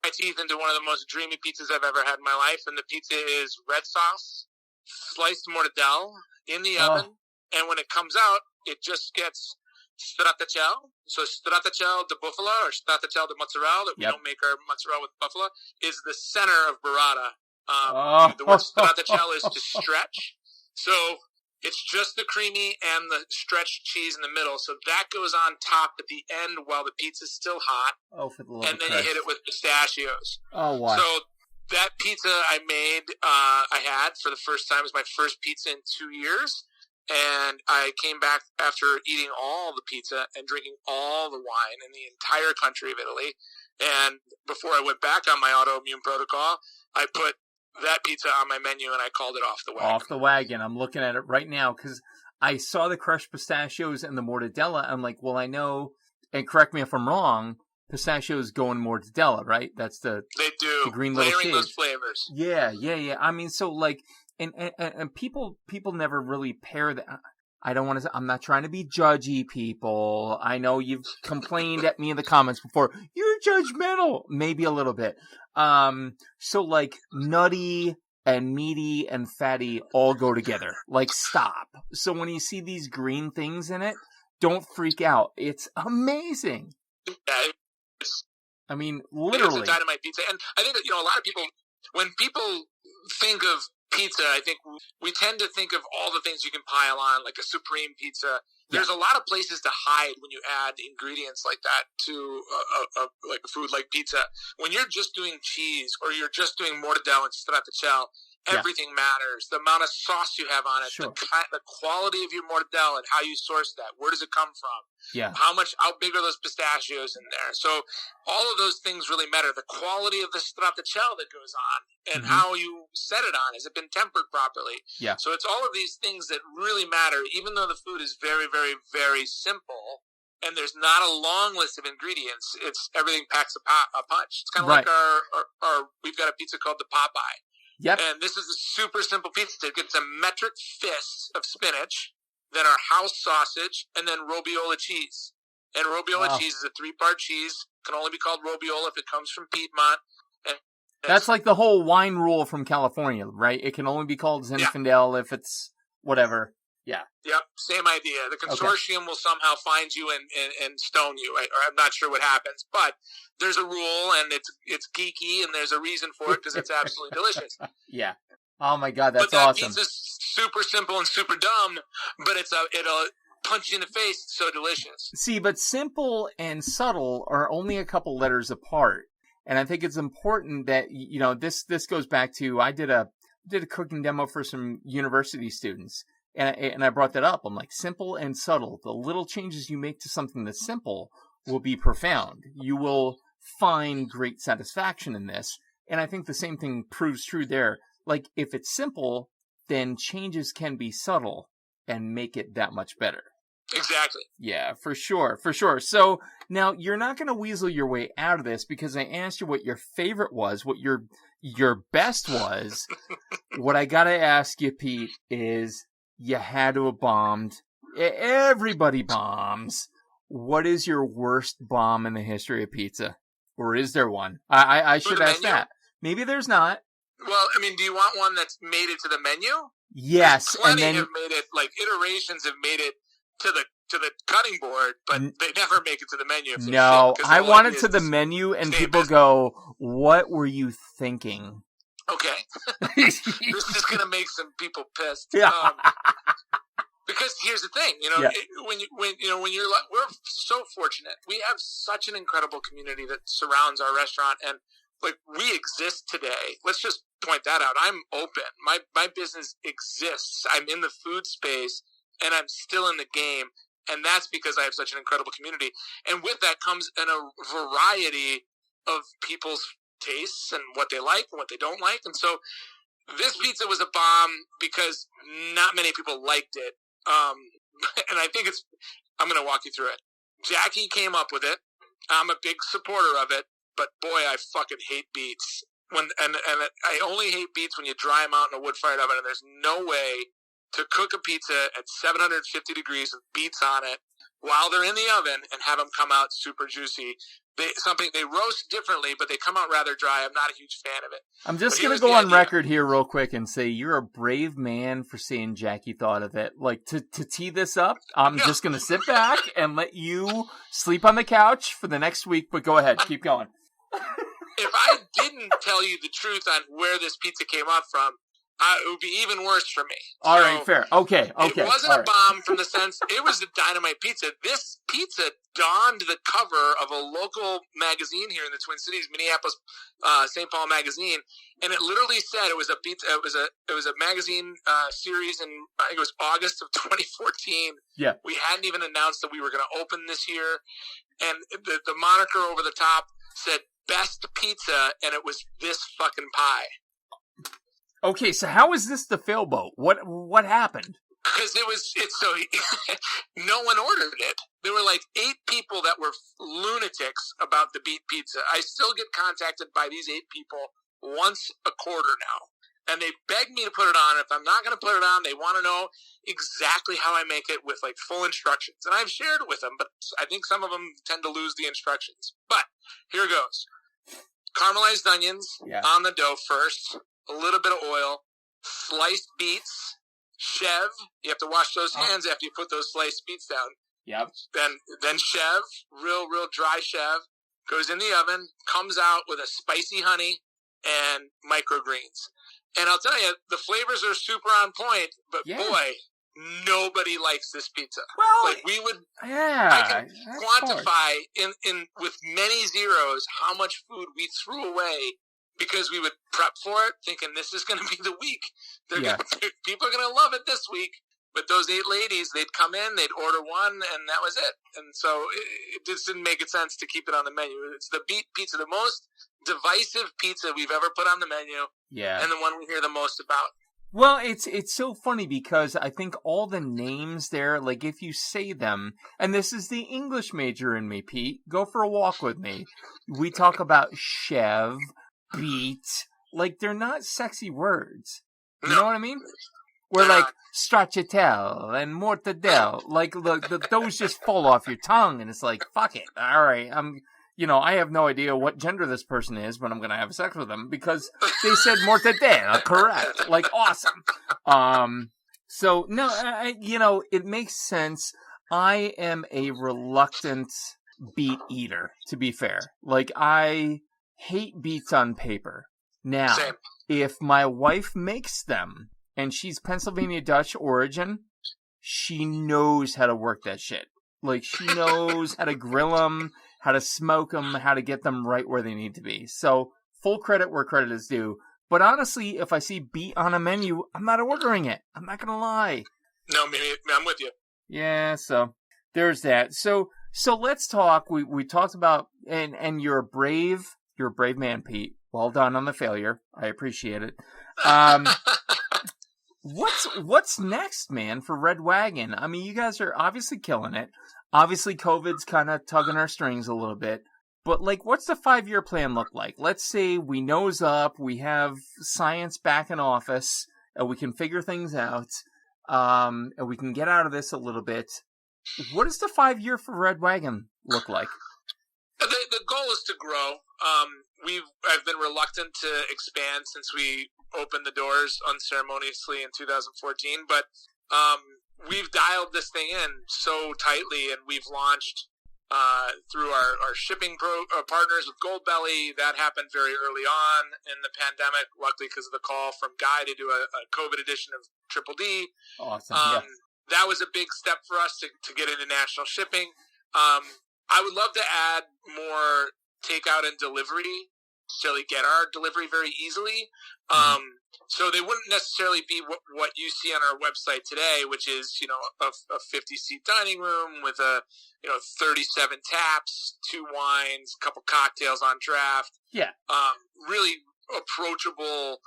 My teeth into one of the most dreamy pizzas I've ever had in my life, and the pizza is red sauce, sliced mortadella in the oven, and when it comes out, it just gets stracciatella. So stracciatella de buffalo or stracciatella de mozzarella, that we don't make our mozzarella with buffalo, is the center of burrata. The word stracciatella is to stretch. So it's just the creamy and the stretched cheese in the middle. So that goes on top at the end while the pizza's still hot. Oh, for the love And then you hit it with pistachios. Oh, wow. So that pizza I made, I had for the first time. It was my first pizza in 2 years. And I came back after eating all the pizza and drinking all the wine in the entire country of Italy. And before I went back on my autoimmune protocol, I put that pizza on my menu, and I called it Off the Wagon. Off the Wagon. I'm looking at it right now because I saw the crushed pistachios and the mortadella. I'm like, well, I know, and correct me if I'm wrong, pistachios go in mortadella, right? That's the green little layering shades. those flavors. Yeah. I mean, so like, and people never really pair that. I don't want to. I'm not trying to be judgy, people. I know you've complained at me in the comments before. You're judgmental, maybe a little bit. So like nutty and meaty and fatty all go together. Like, stop. So when you see these green things in it, don't freak out. It's amazing. I mean, literally. It's a dynamite pizza, and I think that a lot of people, when people think of pizza, I think we tend to think of all the things you can pile on, like a supreme pizza. There's a lot of places to hide when you add ingredients like that to like a food like pizza. When you're just doing cheese or you're just doing mortadella and stracciatella, Everything matters. The amount of sauce you have on it, Sure. the quality of your mortadella and how you source that. Where does it come from? Yeah. How big are those pistachios in there? So all of those things really matter. The quality of the stracciatella that goes on and how you set it on. Has it been tempered properly? Yeah. So it's all of these things that really matter, even though the food is very, very, very simple. And there's not a long list of ingredients. It's everything packs a punch. It's kind of like our we've got a pizza called the Popeye. Yep. And this is a super simple pizza. It gets a metric fist of spinach, then our house sausage, and then robiola cheese. And robiola cheese is a 3-part cheese. Can only be called robiola if it comes from Piedmont. And That's like the whole wine rule from California, right? It can only be called Zinfandel if it's whatever. Yeah. Yep, same idea. The consortium will somehow find you and stone you. I'm not sure what happens, but there's a rule, and it's geeky, and there's a reason for it because it's absolutely delicious. Yeah. Oh my God, that's but that awesome. pizza's super simple and super dumb, but it'll punch you in the face. It's so delicious. See, but simple and subtle are only a couple letters apart, and I think it's important that this goes back to I did a cooking demo for some university students. And I brought that up. I'm like, simple and subtle. The little changes you make to something that's simple will be profound. You will find great satisfaction in this. And I think the same thing proves true there. Like, if it's simple, then changes can be subtle and make it that much better. Exactly. Yeah, for sure. For sure. So now you're not going to weasel your way out of this because I asked you what your favorite was, what your best was. What I got to ask you, Pete, is... You had to have bombed. Everybody bombs. What is your worst bomb in the history of pizza? Or is there one? I should ask that. Maybe there's not. Well, I mean, do you want one that's made it to the menu? Yes. Plenty have made it, like iterations have made it to the cutting board, but they never make it to the menu. No, I want it to the menu and people go, what were you thinking? Okay. This is going to make some people pissed. Yeah. Because here's the thing, when you're like, we're so fortunate. We have such an incredible community that surrounds our restaurant, and like we exist today. Let's just point that out. I'm open. My business exists. I'm in the food space, and I'm still in the game, and that's because I have such an incredible community. And with that comes a variety of people's tastes and what they like and what they don't like. And so this pizza was a bomb because not many people liked it. And I think I'm going to walk you through it. Jackie came up with it. I'm a big supporter of it, but boy, I fucking hate beets. And I only hate beets when you dry them out in a wood-fired oven, and there's no way to cook a pizza at 750 degrees with beets on it while they're in the oven and have them come out super juicy. They roast differently, but they come out rather dry. I'm not a huge fan of it. I'm just going to go on record here real quick and say you're a brave man for saying Jackie thought of it. Like, to tee this up, I'm just going to sit back and let you sleep on the couch for the next week, but go ahead. Keep going. If I didn't tell you the truth on where this pizza came up from, it would be even worse for me. All right, fair. Okay. It wasn't a bomb from the sense, it was a dynamite pizza. This pizza donned the cover of a local magazine here in the Twin Cities, Minneapolis, St. Paul magazine, and it literally said it was a pizza. It was a magazine series in, I think it was August of 2014. Yeah. We hadn't even announced that we were going to open this year, and the moniker over the top said "Best Pizza," and it was this fucking pie. Okay, so how is this the failboat? What happened? Because no one ordered it. There were like 8 people that were lunatics about the Beet Pizza. I still get contacted by these 8 people once a quarter now. And they beg me to put it on. If I'm not going to put it on, they want to know exactly how I make it with like full instructions. And I've shared it with them, but I think some of them tend to lose the instructions. But here goes. Caramelized onions on the dough first. A little bit of oil, sliced beets, chev. You have to wash those hands after you put those sliced beets down. Yep. Then chev, real dry chev, goes in the oven, comes out with a spicy honey and microgreens. And I'll tell you, the flavors are super on point, but boy, nobody likes this pizza. Well, like we would, I can quantify in with many zeros how much food we threw away because we would prep for it, thinking this is going to be the week. People are going to love it this week. But those 8 ladies, they'd come in, they'd order one, and that was it. And so it just didn't make sense to keep it on the menu. It's the Beet Pizza, the most divisive pizza we've ever put on the menu, and the one we hear the most about. Well, it's so funny because I think all the names there, like if you say them, and this is the English major in me, Pete, go for a walk with me. We talk about chev, beet, like they're not sexy words. You know what I mean? We're like stracciatelle and mortadelle, like those just fall off your tongue, and it's like, fuck it. All right, I have no idea what gender this person is, but I'm gonna have sex with them because they said mortadelle, correct? Like, awesome. So no, it makes sense. I am a reluctant beet eater, to be fair. Like, I hate beets on paper. Now, if my wife makes them, and she's Pennsylvania Dutch origin, she knows how to work that shit. Like, she knows how to grill them, how to smoke them, how to get them right where they need to be. So, full credit where credit is due. But honestly, if I see beet on a menu, I'm not ordering it. I'm not going to lie. No, I'm with you. Yeah, so there's that. So let's talk. We talked about, and you're a brave man, Pete. Well done on the failure. I appreciate it. What's next, man, for Red Wagon? I mean, you guys are obviously killing it. Obviously, COVID's kind of tugging our strings a little bit. But, like, what's the 5-year plan look like? Let's say we nose up, we have science back in office, and we can figure things out, and we can get out of this a little bit. What does the 5-year for Red Wagon look like? The goal is to grow. I've been reluctant to expand since we opened the doors unceremoniously in 2014, but we've dialed this thing in so tightly, and we've launched through our shipping partners with Goldbelly. That happened very early on in the pandemic, luckily because of the call from Guy to do a COVID edition of Triple D. Awesome. That was a big step for us to get into national shipping. I would love to add more takeout and delivery, so they get our delivery very easily. So they wouldn't necessarily be what you see on our website today, which is, a 50-seat dining room with 37 taps, 2 wines, a couple cocktails on draft. Yeah. Really approachable,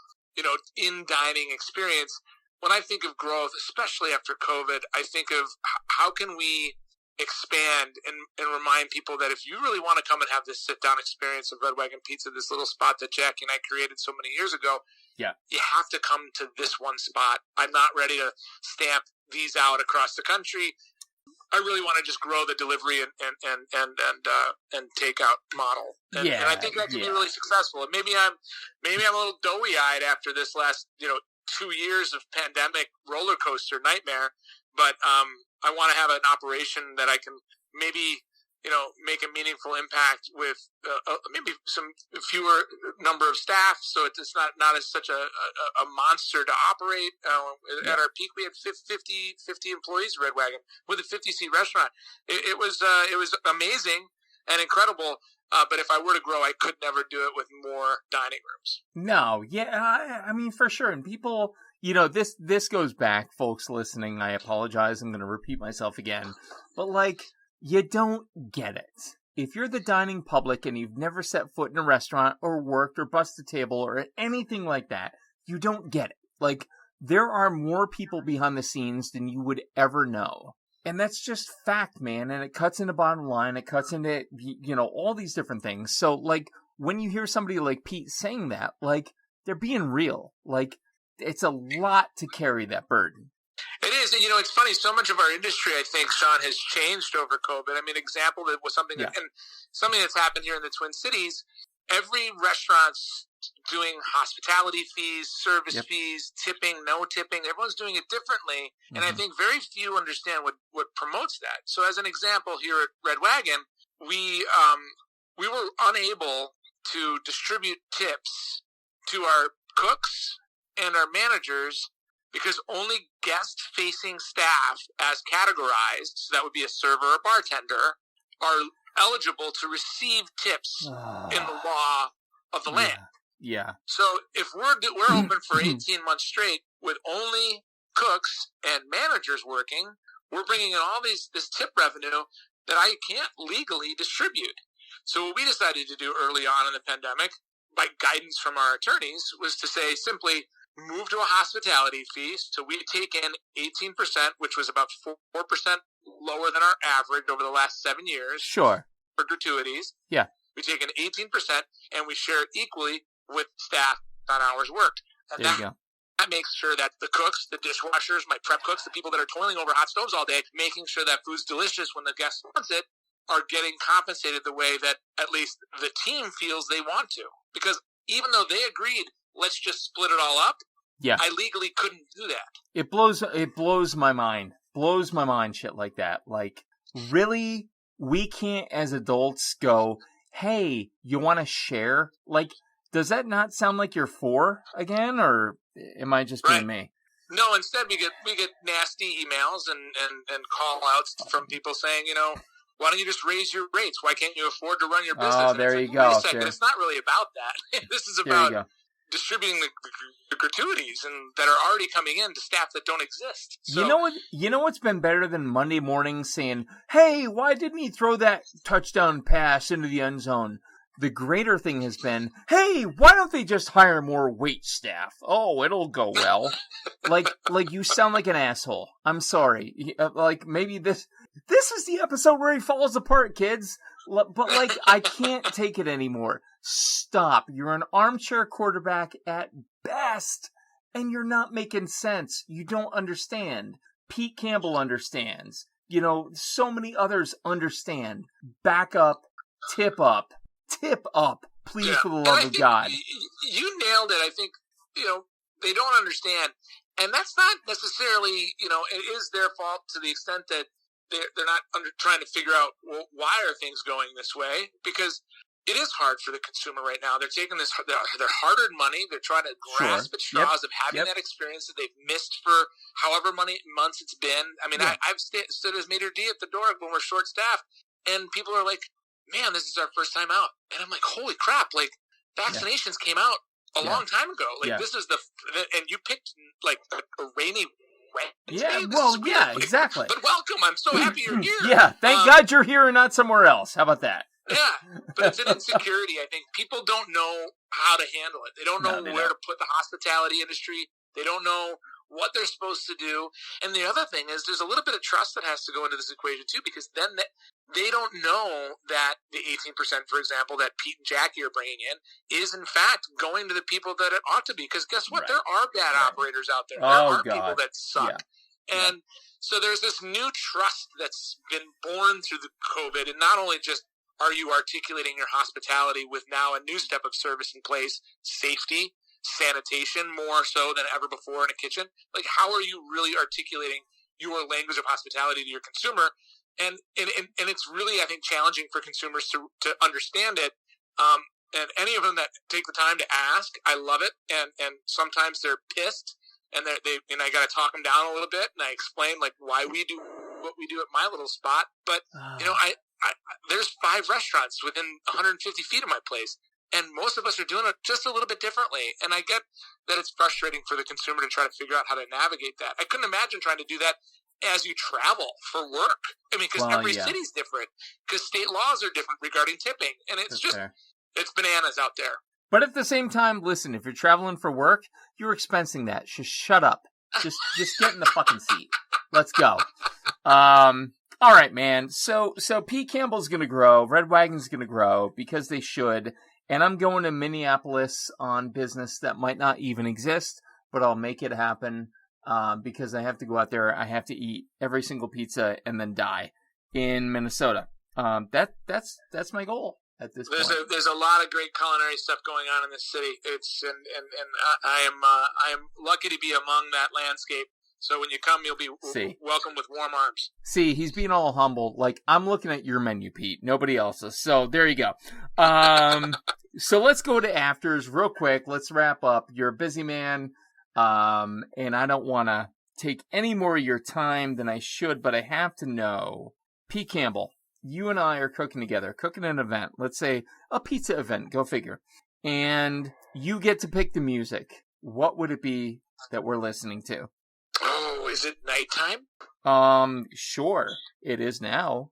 in-dining experience. When I think of growth, especially after COVID, I think of how can we expand and remind people that if you really want to come and have this sit-down experience of Red Wagon Pizza, this little spot that Jackie and I created so many years ago, you have to come to this one spot. I'm not ready to stamp these out across the country. I really want to just grow the delivery and takeout model, and I think that can be really successful. And maybe I'm a little doughy-eyed after this last 2 years of pandemic roller coaster nightmare, but I want to have an operation that I can maybe, make a meaningful impact with maybe some fewer number of staff, so it's not as such a monster to operate. At our peak, we had 50 employees at Red Wagon with a 50-seat restaurant. It was amazing and incredible. But if I were to grow, I could never do it with more dining rooms. No, I mean, for sure. And people, this goes back, folks listening. I apologize. I'm going to repeat myself again. But, you don't get it. If you're the dining public and you've never set foot in a restaurant or worked or busted a table or anything like that, you don't get it. There are more people behind the scenes than you would ever know. And that's just fact, man. And it cuts into bottom line. It cuts into, all these different things. So, when you hear somebody like Pete saying that, they're being real. It's a lot to carry that burden. It is. And, it's funny. So much of our industry, I think, Shawn, has changed over COVID. I mean, example that was something and something that's happened here in the Twin Cities. Every restaurant's doing hospitality fees, service fees, tipping, no tipping. Everyone's doing it differently. And I think very few understand what promotes that. So as an example, here at Red Wagon, we were unable to distribute tips to our cooks and our managers because only guest-facing staff as categorized, so that would be a server or bartender, are eligible to receive tips in the law of the land. Yeah. So if we're open for 18 months straight with only cooks and managers working, we're bringing in all this tip revenue that I can't legally distribute. So what we decided to do early on in the pandemic, by guidance from our attorneys, was to say simply move to a hospitality fee. So we take in 18%, which was about 4% lower than our average over the last 7 years. Sure. For gratuities. Yeah. We take in 18% and we share it equally with staff on hours worked. And there you go. That makes sure that the cooks, the dishwashers, my prep cooks, the people that are toiling over hot stoves all day, making sure that food's delicious when the guest wants it, are getting compensated the way that at least the team feels they want to. Because even though they agreed, let's just split it all up, yeah, I legally couldn't do that. It blows my mind. Blows my mind, shit like that. Like, really? We can't, as adults, go, hey, you want to share? Like, does that not sound like you're for again, or am I just being me? No, instead we get nasty emails and call outs from people saying, why don't you just raise your rates? Why can't you afford to run your business? Oh, there you go. Wait a second, it's not really about that. This is about distributing the gratuities and that are already coming in to staff that don't exist. So, you know what's been better than Monday morning saying, hey, why didn't he throw that touchdown pass into the end zone? The greater thing has been, hey, why don't they just hire more wait staff? Oh, it'll go well. like you sound like an asshole. I'm sorry. Like, maybe this is the episode where he falls apart, kids. But, like, I can't take it anymore. Stop. You're an armchair quarterback at best, and you're not making sense. You don't understand. Pete Campbell understands. So many others understand. Back up, tip up, please, for the love of God. You nailed it. I think, they don't understand. And that's not necessarily, it is their fault to the extent that they're not trying to figure out, well, why are things going this way? Because it is hard for the consumer right now. They're taking their hard-earned money. They're trying to grasp at straws of having that experience that they've missed for however many months it's been. I mean, I've stood as maitre d' at the door when we're short-staffed, and people are like, man, this is our first time out. And I'm like, holy crap, like, vaccinations came out a long time ago. Like, this is and you picked, like, a rainy Wednesday. Yeah, well, exactly. But welcome, I'm so happy you're here. Yeah, thank God you're here and not somewhere else. How about that? Yeah, but it's an insecurity. I think people don't know how to handle it. They don't know where to put the hospitality industry. They don't know what they're supposed to do. And the other thing is there's a little bit of trust that has to go into this equation too, because then they don't know that the 18%, for example, that Pete and Jackie are bringing in is in fact going to the people that it ought to be. Because guess what? There are bad operators out there. There are people that suck. Yeah. And so there's this new trust that's been born through the COVID, and not only just are you articulating your hospitality with now a new step of service in place, safety, sanitation, more so than ever before in a kitchen? Like, how are you really articulating your language of hospitality to your consumer? And it's really, I think, challenging for consumers to understand it. And any of them that take the time to ask, I love it. And sometimes they're pissed, and I got to talk them down a little bit, and I explain like why we do what we do at my little spot. But I there's 5 restaurants within 150 feet of my place, and most of us are doing it just a little bit differently. And I get that it's frustrating for the consumer to try to figure out how to navigate that. I couldn't imagine trying to do that as you travel for work. I mean, because every city's different, because state laws are different regarding tipping, and it's it's bananas out there. But at the same time, listen, if you're traveling for work, you're expensing that. Just shut up. Just get in the fucking seat. Let's go. All right, man. So Pete Campbell's going to grow. Red Wagon's going to grow because they should. And I'm going to Minneapolis on business that might not even exist, but I'll make it happen because I have to go out there. I have to eat every single pizza and then die in Minnesota. That's my goal at this point. There's a lot of great culinary stuff going on in this city. It's and I am lucky to be among that landscape. So when you come, you'll be welcome with warm arms. See, he's being all humble. Like, I'm looking at your menu, Pete. Nobody else's. So there you go. So let's go to afters real quick. Let's wrap up. You're a busy man, and I don't want to take any more of your time than I should, but I have to know, Pete Campbell, you and I are cooking together, cooking an event. Let's say a pizza event. Go figure. and you get to pick the music. What would it be that we're listening to? Oh, is it nighttime? Sure. It is now.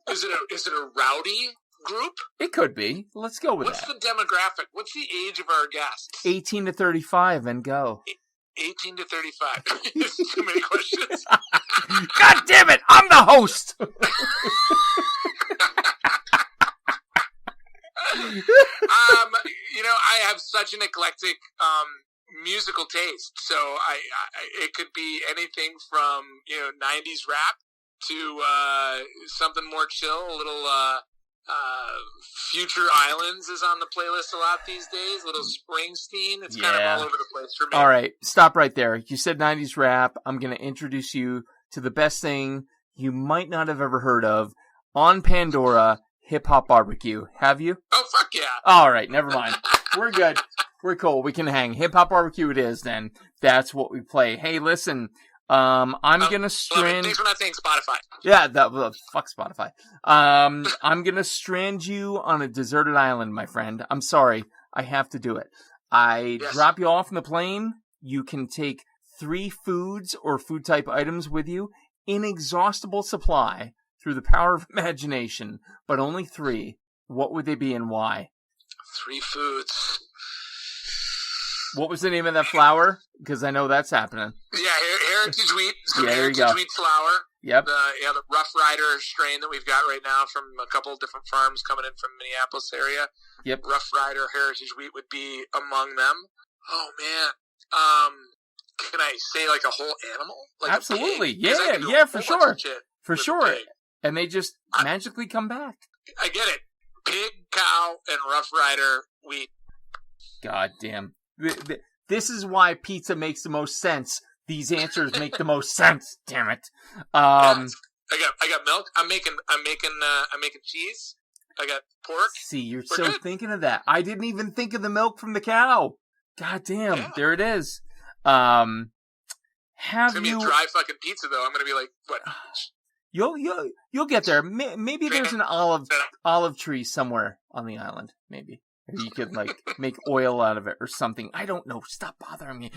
Is it a rowdy group? It could be. Let's go with What's that. the demographic? What's the age of our guests? 18 to 35 and go. 18 to 35. Too many questions. God damn it! I'm the host! I have such an eclectic musical taste, so I it could be anything from 90s rap to something more chill. A little Future Islands is on the playlist a lot these days. A little Springsteen. It's kind of all over the place for me. All right, stop right there. You said 90s rap. I'm going to introduce you to the best thing you might not have ever heard of on Pandora. Hip Hop Barbecue. Have you? Oh, fuck yeah. All right, never mind. We're good. We're cool. We can hang. Hip Hop Barbecue it is then. That's what we play. Hey, listen. I'm going to strand... Thanks for not saying Spotify. Yeah, fuck Spotify. I'm going to strand you on a deserted island, my friend. I'm sorry. I have to do it. Drop you off in the plane. You can take 3 foods or food type items with you. Inexhaustible supply. Through the power of imagination, but only 3. What would they be and why? 3 foods. What was the name of that flour? Because I know that's happening. Yeah, heritage wheat. Yeah, there you go. Heritage wheat flour. Yep. The Rough Rider strain that we've got right now from a couple of different farms coming in from Minneapolis area. Yep. Rough Rider heritage wheat would be among them. Oh man. Can I say like a whole animal? Like absolutely. A pig? Yeah, for sure. For sure. Pig. And they just magically come back. I get it. Pig, cow, and Rough Rider wheat. God damn. This is why pizza makes the most sense. These answers make the most sense. Damn it. I got milk. I'm making cheese. I got pork. See, you're good. Thinking of that. I didn't even think of the milk from the cow. God damn. Yeah. There it is. It's gonna be a dry fucking pizza though. I'm gonna be like, what? You'll get there. Maybe there's an olive tree somewhere on the island. Maybe you could like make oil out of it or something. I don't know. Stop bothering me.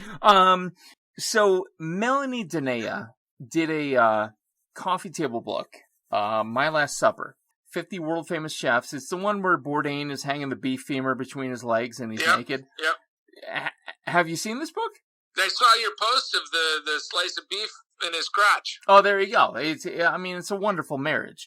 So Melanie Danea did a coffee table book. My Last Supper. 50 world famous chefs. It's the one where Bourdain is hanging the beef femur between his legs and he's naked. Yep. Have you seen this book? I saw your post of the slice of beef in his crotch. Oh, there you go. It's a wonderful marriage.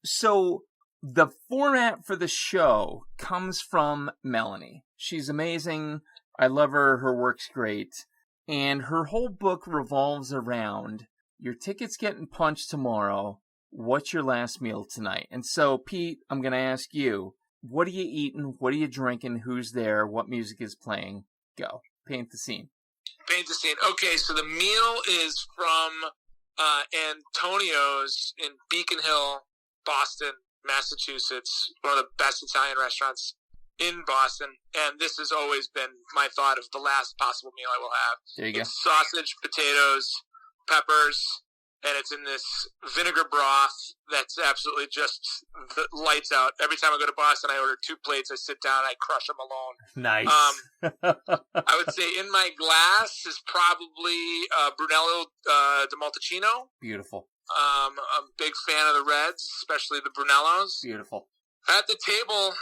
So the format for the show comes from Melanie. She's amazing. I love her. Her work's great. And her whole book revolves around your ticket's getting punched tomorrow. What's your last meal tonight? And so, Pete, I'm going to ask you, what are you eating? What are you drinking? Who's there? What music is playing? Go. Paint the scene. Okay, so the meal is from Antonio's in Beacon Hill, Boston, Massachusetts. One of the best Italian restaurants in Boston. And this has always been my thought of the last possible meal I will have. There you go. It's sausage, potatoes, peppers, and it's in this vinegar broth that's absolutely just lights out. Every time I go to Boston, I order 2 plates. I sit down, I crush them alone. Nice. I would say in my glass is probably Brunello de Maltacino. Beautiful. I'm a big fan of the reds, especially the Brunellos. Beautiful. At the table,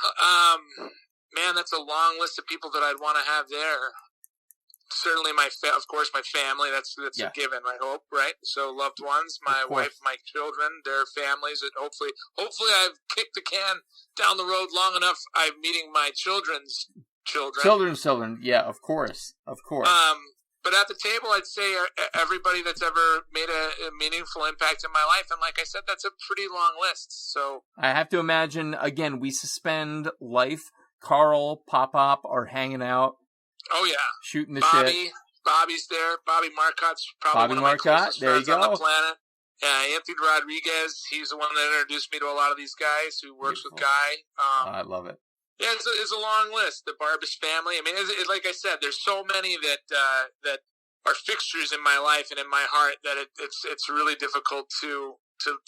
man, that's a long list of people that I'd want to have there. Certainly, of course, my family. That's a given. I hope, right? So, loved ones, my wife, my children, their families, and hopefully, I've kicked the can down the road long enough. I'm meeting my children's children. Children. Yeah, of course. But at the table, I'd say everybody that's ever made a meaningful impact in my life, and like I said, that's a pretty long list. So I have to imagine again. We suspend life. Carl, Pop are hanging out. Oh yeah, shooting the shit. Bobby's there. Bobby Marcotte's probably one of my closest friends on the planet. Anthony Rodriguez, he's the one that introduced me to a lot of these guys who works with Guy. I love it. Yeah, it's a long list. The Barbas family. I mean, like I said, there's so many that are fixtures in my life and in my heart that it's really difficult to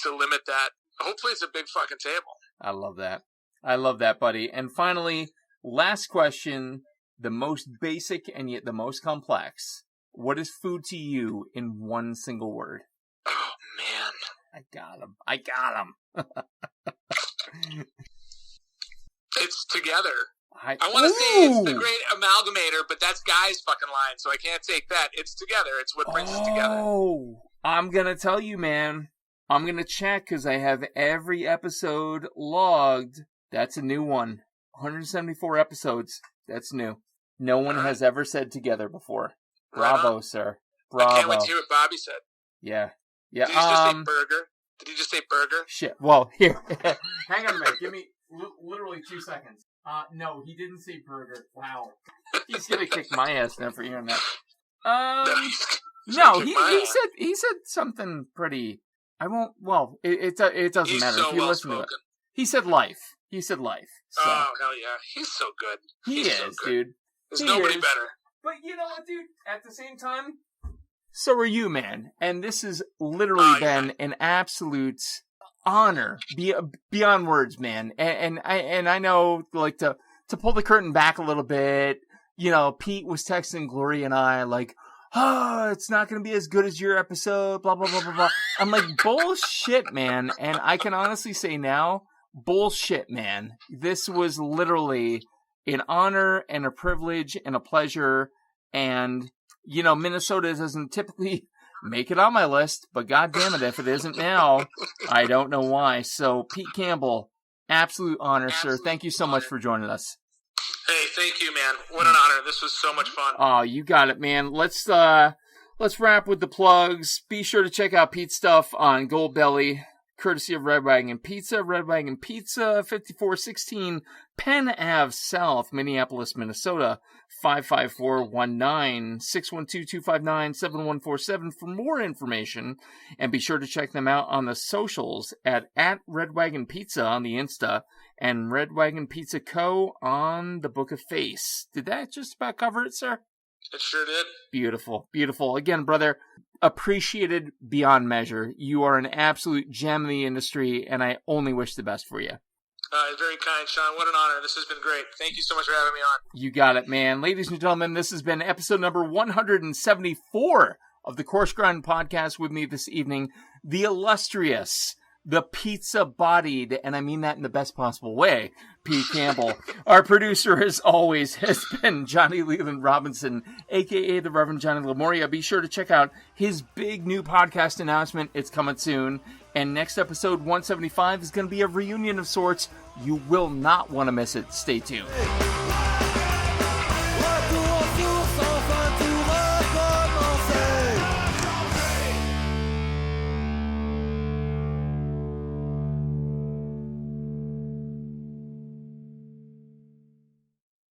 limit that. Hopefully, it's a big fucking table. I love that. I love that, buddy. And finally, last question, the most basic and yet the most complex. What is food to you in one single word? Oh, man. I got him. It's together. I I want to say it's the great amalgamator, but that's Guy's fucking line, so I can't take that. It's together. It's what brings us together. Oh, I'm going to tell you, man. I'm going to check because I have every episode logged. That's a new one. 174 episodes. That's new. No one has ever said together before. Bravo, Right, sir. Bravo. I can't wait to hear what Bobby said. Yeah. Yeah. Did he just say burger? Did he just say burger? Shit. Well, here. Hang on a minute. Give me literally 2 seconds. No, he didn't say burger. Wow. He's going to kick my ass now for hearing that. No, he said something pretty. I won't. Well, it doesn't He's matter. so If you well listen to spoken. it, he said life. He said life. So. Oh, hell yeah. He's so good. He He's is, so good. dude. There's He nobody is. better. But you know what, dude? At the same time, so are you, man. And this has literally been an absolute honor, beyond words, man. And I know, like, to pull the curtain back a little bit, you know, Pete was texting Gloria and I, like, oh, it's not going to be as good as your episode, blah, blah, blah, blah, blah. I'm like, bullshit, man. And I can honestly say now, bullshit, man. This was literally an honor and a privilege and a pleasure. And, you know, Minnesota doesn't typically make it on my list, but God damn it, if it isn't now, I don't know why. So, Pete Campbell, absolute honor, sir. Thank you so much for joining us. Hey, thank you, man. What an honor. This was so much fun. Oh, you got it, man. Let's wrap with the plugs. Be sure to check out Pete's stuff on Goldbelly, courtesy of Red Wagon Pizza. Red Wagon Pizza, 5416 Penn Ave South, Minneapolis, Minnesota, 55419, 612-259-7147 for more information. And be sure to check them out on the socials at Red Wagon Pizza on the Insta and Red Wagon Pizza Co. on the Book of Face. Did that just about cover it, sir? It sure did. Beautiful, beautiful. Again, brother, appreciated beyond measure. You are an absolute gem in the industry, and I only wish the best for you. Very kind, Shawn. What an honor. This has been great. Thank you so much for having me on. You got it, man. Ladies and gentlemen, this has been episode number 174 of the Coarse Grind Podcast. With me this evening, the illustrious, the pizza-bodied, and I mean that in the best possible way, Pete Campbell. Our producer, as always, has been Johnny Leland Robinson, a.k.a. the Reverend Johnny Lamoria. Be sure to check out his big new podcast announcement. It's coming soon. And next episode, 175, is going to be a reunion of sorts. You will not want to miss it. Stay tuned.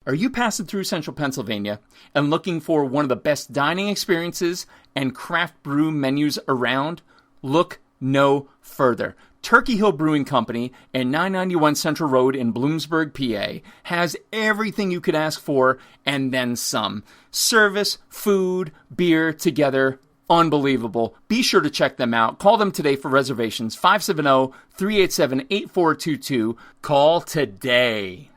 Are you passing through Central Pennsylvania and looking for one of the best dining experiences and craft brew menus around? Look no further. Turkey Hill Brewing Company and 991 Central Road in Bloomsburg, PA has everything you could ask for and then some. Service, food, beer together. Unbelievable. Be sure to check them out. Call them today for reservations. 570-387-8422. Call today.